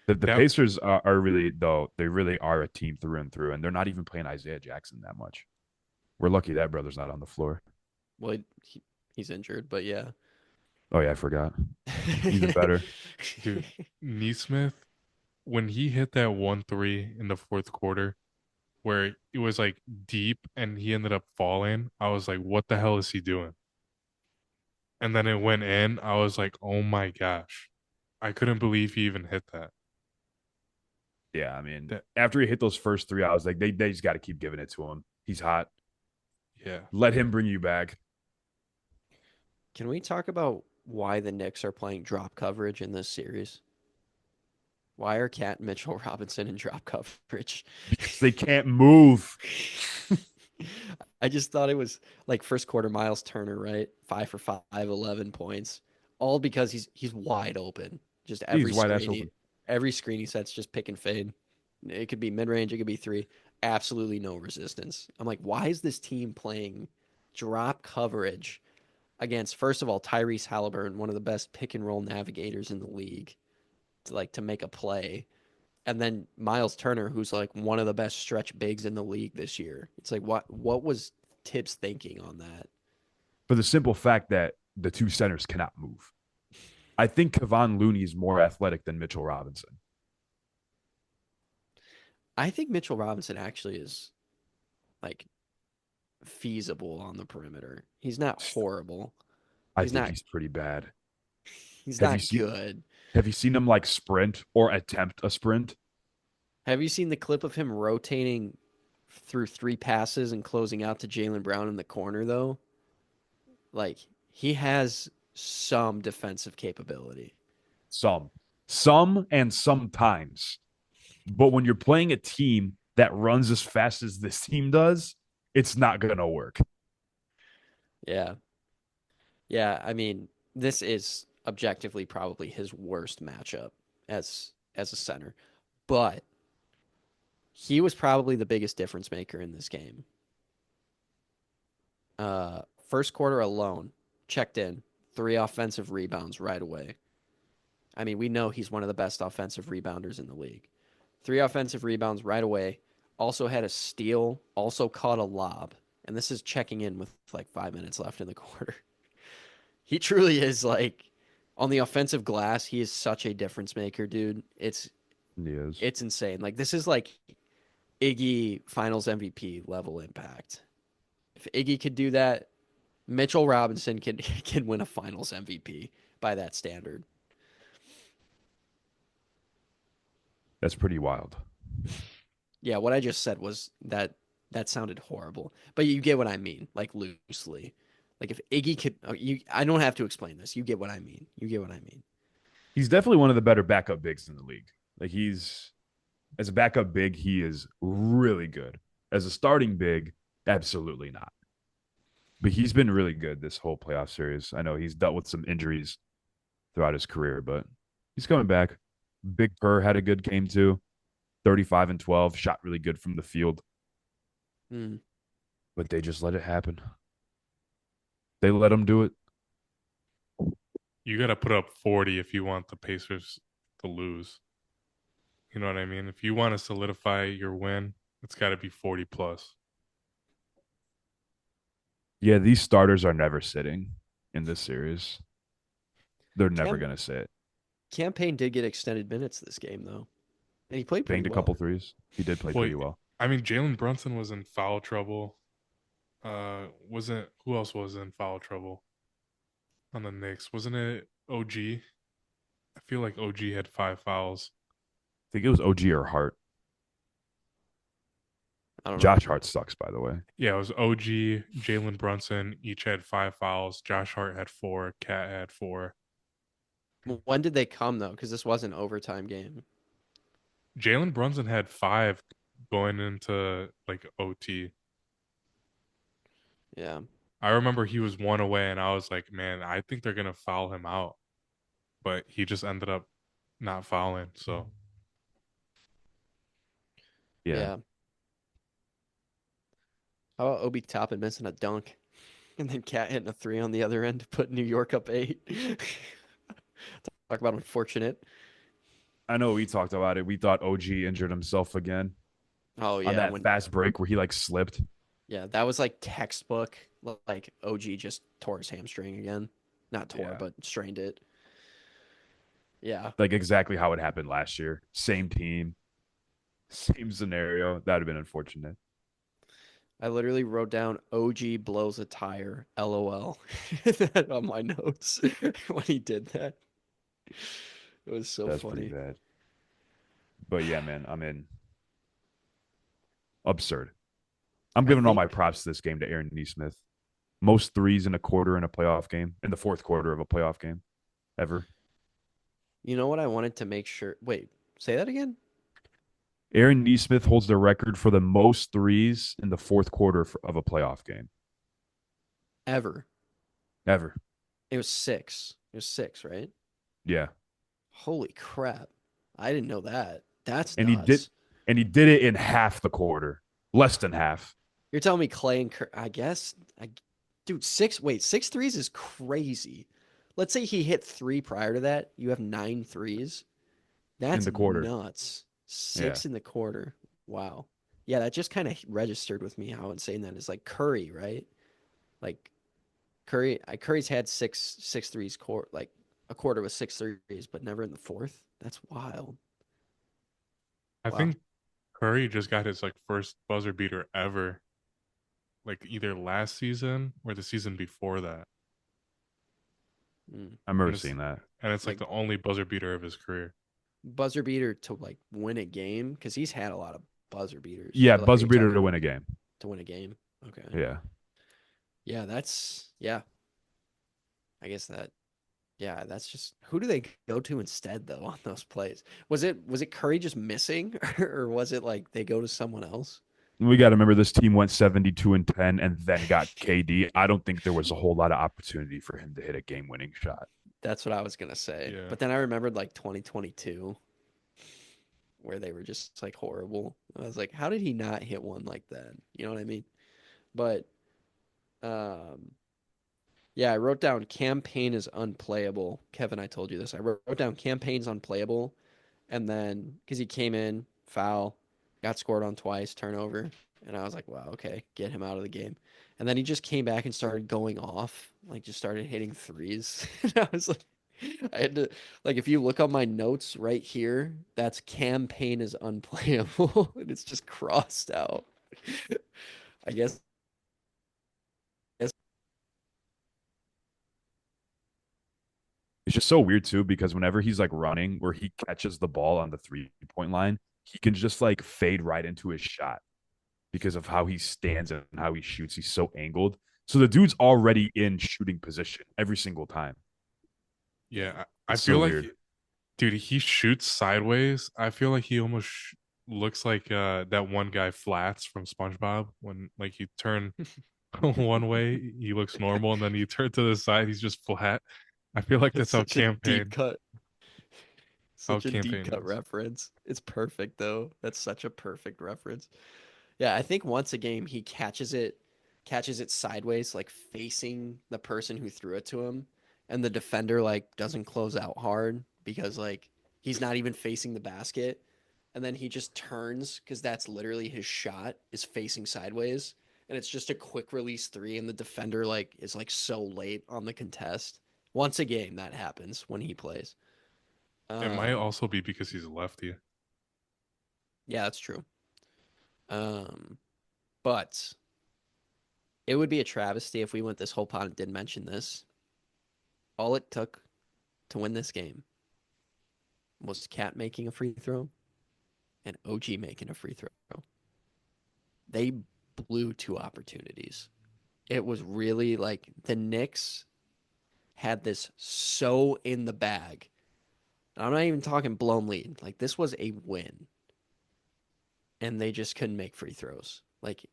the that Pacers are really though they really are a team through and through, and they're not even playing Isaiah Jackson that much. We're lucky that brother's not on the floor. Well, he's injured, but yeah. Oh yeah, I forgot. Even better. dude, Neesmith, when he hit that 1 3 in the fourth quarter, where it was like deep and he ended up falling, I was like, what the hell is he doing? And then it went in. I was like, oh my gosh. I couldn't believe he even hit that. Yeah, I mean, That after he hit those first three, I was like, they just got to keep giving it to him. He's hot. yeah. Let him bring you back. Can we talk about why the Knicks are playing drop coverage in this series? Why are Cat and Mitchell Robinson in drop coverage? Because they can't move. I just thought it was like first quarter Miles Turner, right? 5 for 5, 11 points. All because he's wide open. Just He's wide ass open. every screen he sets just pick and fade. It could be mid range, it could be three. Absolutely no resistance. I'm like, why is this team playing drop coverage against first of all Tyrese Haliburton, one of the best pick and roll navigators in the league, to make a play, and then Miles Turner, who's like one of the best stretch bigs in the league this year. It's like what was Tibbs thinking on that? For the simple fact that the two centers cannot move. I think Kevon Looney is more athletic than Mitchell Robinson. I think Mitchell Robinson actually is like feasible on the perimeter. He's not horrible. I He's think not he's pretty bad. he's Have you not seen good. have you seen him like sprint or attempt a sprint? Have you seen the clip of him rotating through 3 passes and closing out to Jaylen Brown in the corner though? Like he has some defensive capability. Some. Some and sometimes. But when you're playing a team that runs as fast as this team does, it's not going to work. Yeah. Yeah, I mean, this is objectively probably his worst matchup as a center. But he was probably the biggest difference maker in this game. First quarter alone, checked in, 3 offensive rebounds right away. I mean, we know he's one of the best offensive rebounders in the league. 3 offensive rebounds right away. Also had a steal, also caught a lob. And this is checking in with like 5 minutes left in the quarter. He truly is like on the offensive glass, he is such a difference maker, dude. He is. It's insane. Like this is like Iggy Finals MVP level impact. If Iggy could do that, Mitchell Robinson can win a Finals MVP by that standard. That's pretty wild. Yeah, what I just said was that sounded horrible. But you get what I mean, like loosely. Like if Iggy could, I don't have to explain this. You get what I mean. You get what I mean. He's definitely one of the better backup bigs in the league. Like he's as a backup big, he is really good. As a starting big, absolutely not. But he's been really good this whole playoff series. I know he's dealt with some injuries throughout his career, but he's coming back. Big Purr had a good game too. 35 and 12, shot really good from the field, Hmm. but they just let it happen. They let him do it. You got to put up 40 if you want the Pacers to lose. You know what I mean? If you want to solidify your win, it's got to be 40 plus. Yeah, these starters are never sitting in this series. They're never Cam going to sit. Cam Payne did get extended minutes this game though, and he played pretty Banged a well. couple threes. He did play Well, pretty well. I mean, Jalen Brunson was in foul trouble. Wasn't who else was in foul trouble on the Knicks? Wasn't it OG? I feel like OG had 5 fouls. I think it was OG or Hart. I don't know. Josh Hart sucks, by the way. Yeah, it was OG, Jalen Brunson, each had 5 fouls. Josh Hart had 4. Cat had 4. When did they come though? Because this was an overtime game. Jalen Brunson had 5 going into like OT. Yeah. I remember he was 1 away, and I was like, man, I think they're gonna foul him out, but he just ended up not fouling. So Yeah. Yeah. How about Obi Toppin missing a dunk and then Cat hitting a three on the other end to put New York up 8? Talk about unfortunate. I know we talked about it. We thought OG injured himself again Oh on yeah, that when fast break where he like slipped. yeah, that was like textbook. Like OG just tore his hamstring again. Not tore, Yeah. but strained it. Yeah. Like exactly how it happened last year. Same team, same scenario. That would have been unfortunate. I literally wrote down OG blows a tire, LOL, on my notes when he did that. It was so That's pretty funny. bad. But yeah, man, I'm in. Absurd. I'm I giving all my think props to this game to Aaron Nesmith. Most threes in a quarter in a playoff game, in the fourth quarter of a playoff game ever. you know what I wanted to make sure. Wait, say that again? Aaron Nesmith holds the record for the most threes in the fourth quarter of a playoff game Ever. ever. It was 6. It was 6, right? Yeah. Holy crap. I didn't know that. That's And he did nuts. and he did it in half the quarter. Less than half. You're telling me Clay and I guess dude, 6 threes is crazy. Let's say he hit 3 prior to that. You have 9 threes. In That's the quarter. nuts. Yeah. 6 in the quarter. Wow. Yeah, that just kind of registered with me how insane that is. Like Curry, right? Like Curry's had six threes like a quarter with 6 threes, but never in the fourth. That's wild. I Wow. think Curry just got his like first buzzer beater ever, like either last season or the season before that, Mm. I remember and it's seeing that. and it's like Like the only buzzer beater of his career. buzzer beater to like win a game because he's had a lot of buzzer beaters. Yeah, Or like, are buzzer you beater to talking win a game. to win a game? Okay. Yeah. Yeah, yeah. I guess that. Yeah, that's just who do they go to instead though on those plays? Was it Curry just missing or was it like they go to someone else? We got to remember this team went 72 and 10 and then got KD. I don't think there was a whole lot of opportunity for him to hit a game winning shot. That's what I was gonna say. Yeah, But then I remembered like 2022 where they were just like horrible. I was like, how did he not hit one like that? You know what I mean? But um yeah, I wrote down campaign is unplayable. Kevin, I told you this. I wrote down campaign's unplayable, and then because he came in, foul, got scored on twice, turnover, and I was like, wow, okay, get him out of the game. And then he just came back and started going off, like just started hitting threes. And I was like, I had to like if you look on my notes right here, that's campaign is unplayable, and it's just crossed out. I guess It's just so weird too because whenever he's like running where he catches the ball on the 3-point line, he can just like fade right into his shot because of how he stands and how he shoots. He's so angled. So the dude's already in shooting position every single time. Yeah, I It's feel so like, weird. dude, he shoots sideways. I feel like he almost looks like that one guy Flats from SpongeBob when like you turn one way, he looks normal, and then you turn to the side, he's just flat. I feel like That's that's how such a deep campaign cut. how Such a deep campaign cut is. reference. It's perfect though. That's such a perfect reference. Yeah, I think once a game he catches it sideways, like facing the person who threw it to him, and the defender like doesn't close out hard because like he's not even facing the basket, and then he just turns because that's literally his shot is facing sideways, and it's just a quick release three, and the defender like is like so late on the contest. Once a game that happens when he plays. It might Um, also be because he's a lefty. yeah, that's true. Um, but it would be a travesty if we went this whole pod and didn't mention this. All it took to win this game was Cat making a free throw and OG making a free throw. They blew two opportunities. It was really like the Knicks had this so in the bag. And I'm not even talking blown lead. Like this was a win. And they just couldn't make free throws. Like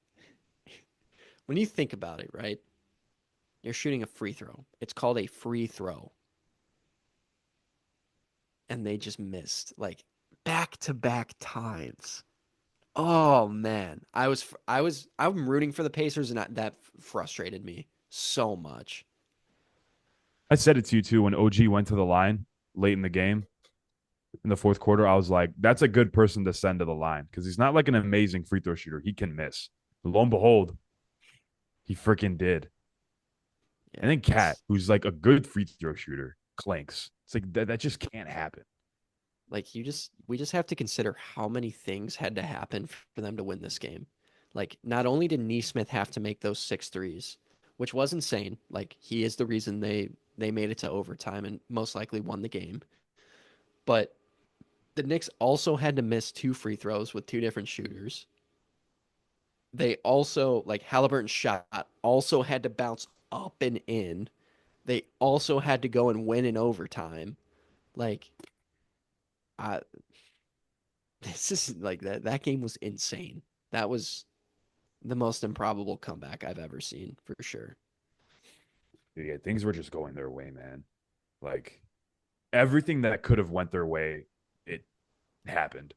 when you think about it, right? You're shooting a free throw. It's called a free throw. And they just missed like back to back times. Oh man, I'm rooting for the Pacers, and that frustrated me so much. I said it to you too when OG went to the line late in the game in the fourth quarter. I was like, that's a good person to send to the line because he's not like an amazing free throw shooter. He can miss. But lo and behold, he freaking did. Yeah, And then Cat, it's who's like a good free throw shooter, clanks. It's like that just can't happen. like we just have to consider how many things had to happen for them to win this game. Like not only did Nesmith have to make those six threes, which was insane. Like he is the reason they made it to overtime and most likely won the game. But the Knicks also had to miss two free throws with two different shooters. They also like Halliburton's shot also had to bounce up and in. They also had to go and win in overtime. Like I this is like that game was insane. That was the most improbable comeback I've ever seen for sure. Yeah, things were just going their way, man. Like everything that could have went their way, it happened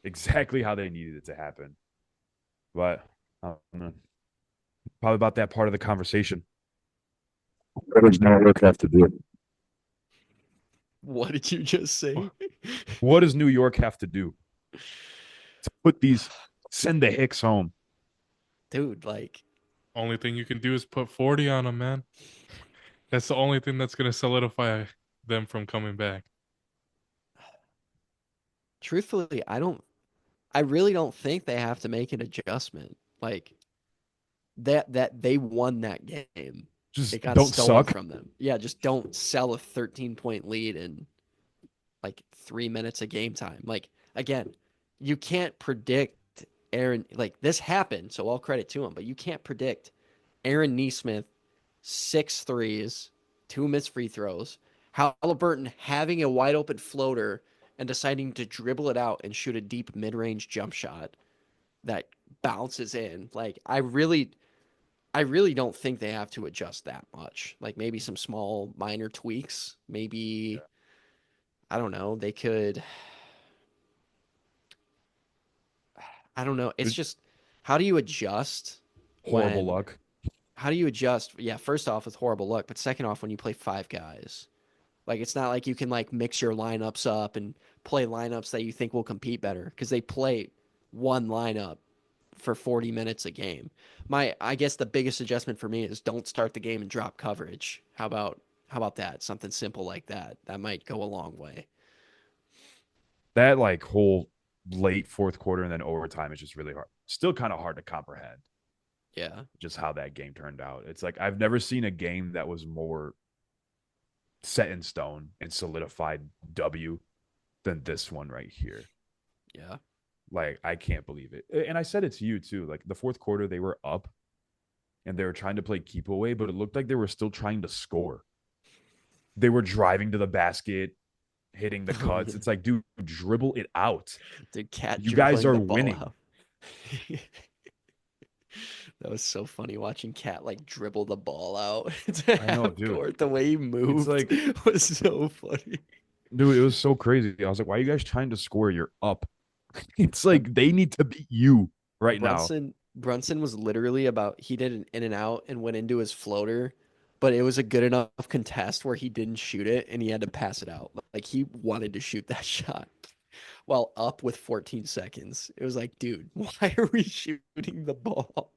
exactly how they needed it to happen. But probably about that part of the conversation. What does New York have to do? What did you just say? What does New York have to do to send the Hicks home? Dude, like Only thing you can do is put 40 on them, man. That's the only thing that's gonna solidify them from coming back. truthfully, I really don't think they have to make an adjustment. Like that they won that game. Just It got don't stolen suck. from them. Yeah, just don't sell a 13-point lead in like 3 minutes of game time. Like again, you can't predict Aaron like this happened, so all credit to him, but you can't predict Aaron Nesmith six threes, two missed free throws, Haliburton having a wide open floater and deciding to dribble it out and shoot a deep mid range jump shot that bounces in. Like I really don't think they have to adjust that much. Like maybe some small minor tweaks. Maybe I don't know. They could I don't know. It's just how do you adjust Horrible when luck. how do you adjust? Yeah, first off with horrible luck, but second off when you play five guys. Like it's not like you can like mix your lineups up and play lineups that you think will compete better because they play one lineup for 40 minutes a game. I guess the biggest adjustment for me is don't start the game and drop coverage. How about that? Something simple like that. That might go a long way. That like whole late fourth quarter and then overtime is just really hard. Still kind of hard to comprehend Yeah. just how that game turned out. It's like I've never seen a game that was more set in stone and solidified W than this one right here. Yeah. Like, I can't believe it. And I said it to you too. Like the fourth quarter, they were up and they were trying to play keep away, but it looked like they were still trying to score. They were driving to the basket, hitting the Oh, cuts. yeah. It's like, dude, dribble it out. Dude, Cat You guys dribbling are the ball winning. out. That was so funny watching Cat like dribble the ball out to I know, half dude. court. The way he It's moved like, was so funny. dude, it was so crazy. I was like, why are you guys trying to score? You're up. It's Yeah, like they need to beat you right now. Brunson was literally about he did an in and out and went into his floater, but it was a good enough contest where he didn't shoot it and he had to pass it out. Like he wanted to shoot that shot while up with 14 seconds. It was like, dude, why are we shooting the ball?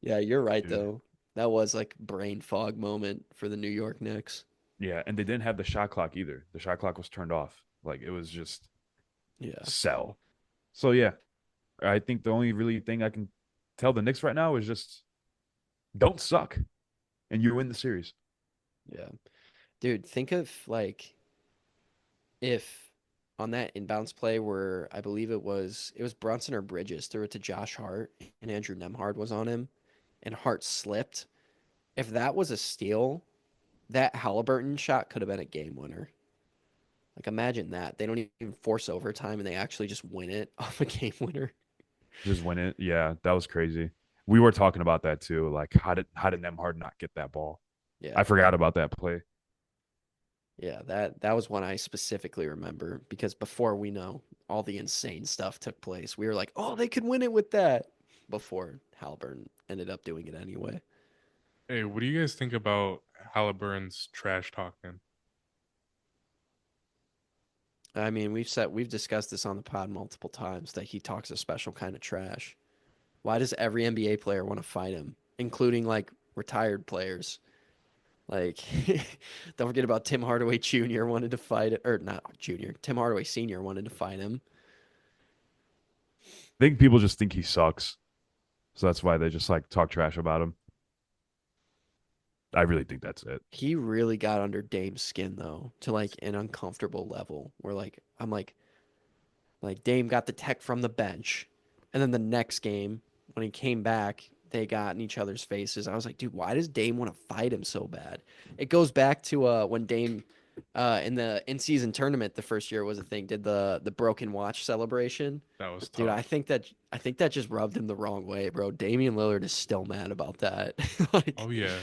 Yeah, you're right Dude. though. That was like brain fog moment for the New York Knicks. Yeah, and they didn't have the shot clock either. The shot clock was turned off. Like it was just Yeah. sell. So yeah, I think the only really thing I can tell the Knicks right now is just don't suck, and you win the series. Yeah. Dude, think of like if on that inbounds play where I believe it was Brunson or Bridges threw it to Josh Hart and Andrew Nemhard was on him and Hart slipped. If that was a steal, that Halliburton shot could have been a game winner. Like imagine that. They don't even force overtime and they actually just win it off a game winner. Just win it. Yeah, that was crazy. We were talking about that too. Like how did Nemhard not get that ball? I Yeah. forgot about that play. Yeah, that was one I specifically remember because before we know all the insane stuff took place, we were like, "Oh, they could win it with that." Before Halliburton ended up doing it anyway. Hey, what do you guys think about Halliburton's trash talking? I mean, we've discussed this on the pod multiple times that he talks a special kind of trash. Why does every NBA player want to fight him, including like retired players? Like, don't forget about Tim Hardaway Jr. wanted to fight it, or not Jr. Tim Hardaway Sr. wanted to fight him. I think people just think he sucks, so that's why they just like talk trash about him. I really think that's it. He really got under Dame's skin though, to like an uncomfortable level where like Dame got the tech from the bench, and then the next game when he came back, they got in each other's faces. I was like, dude, why does Dame want to fight him so bad? It goes back to when Dame in the in-season tournament the first year was a thing, did the broken watch celebration. That was Dude, tough. I think that just rubbed him the wrong way, bro. Damian Lillard is still mad about that. Like, Oh yeah.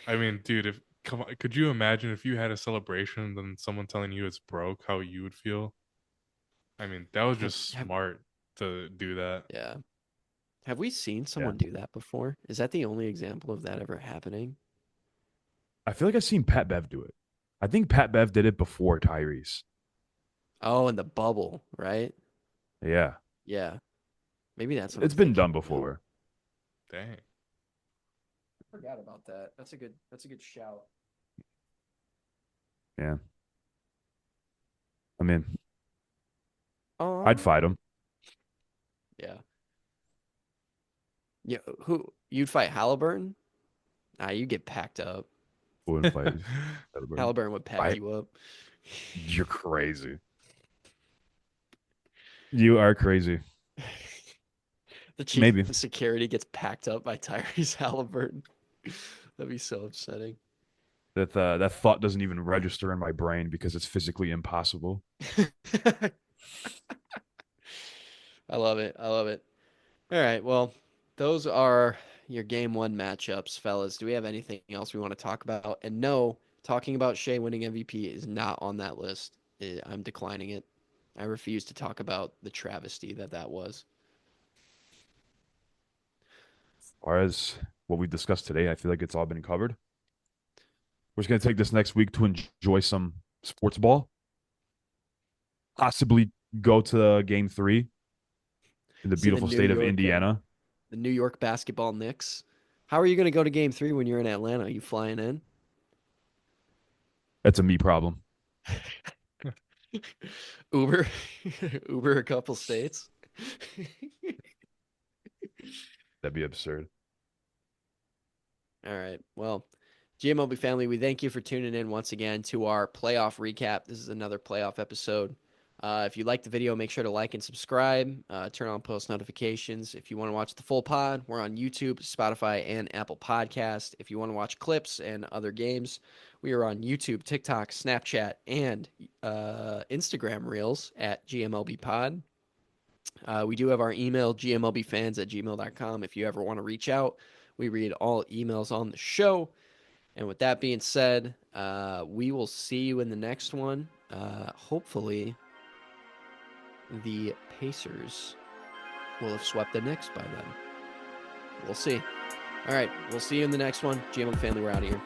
I mean, dude, if come on, could you imagine if you had a celebration and then someone telling you it's broke, how you would feel? I mean, that was have, just have smart to do that. yeah. Have we seen Yeah, someone do that before? Is that the only example of that ever happening? I feel like I've seen Pat Bev do it. I think Pat Bev did it before Tyrese. Oh, in the bubble, right? Yeah, Yeah. Maybe that's what I'm it's been thinking done of now. before. Dang. I forgot about that. That's a good shout. Yeah, I mean, I'd Um, fight him. yeah. Yeah, who you'd fight Halliburton? Ah, you get packed up. Wouldn't fight Haliburton. Halliburton would pack I, you up. you're crazy. You are crazy. The chief Maybe of security gets packed up by Tyrese Haliburton. That'd be so upsetting. that thought doesn't even register in my brain because it's physically impossible. I love it. I love it. All right. Well, those are your game one matchups, fellas. Do we have anything else we want to talk about? And no, talking about Shea winning MVP is not on that list. I'm declining it. I refuse to talk about the travesty that was. As far as what we've discussed today, I feel like it's all been covered. We're just gonna take this next week to enjoy some sports ball. Possibly go to game 3 in the See beautiful state of Indiana. The New York basketball Knicks. How are you going to go to game 3 when you're in Atlanta? Are you flying in? That's a me problem. Uber, Uber a couple states. That'd be absurd. All right. Well, GMLB family, we thank you for tuning in once again to our playoff recap. This is another playoff episode. If you like the video, make sure to like and subscribe. Turn on post notifications. If you want to watch the full pod, we're on YouTube, Spotify, and Apple Podcast. If you want to watch clips and other games, we are on YouTube, TikTok, Snapchat, and Instagram Reels at GMLB Pod. We do have our email, gmlbfans@gmail.com. If you ever want to reach out, we read all emails on the show. And with that being said, we will see you in the next one. Hopefully, the Pacers will have swept the Knicks by then. We'll see. All right, we'll see you in the next one. GMLB family, we're out of here.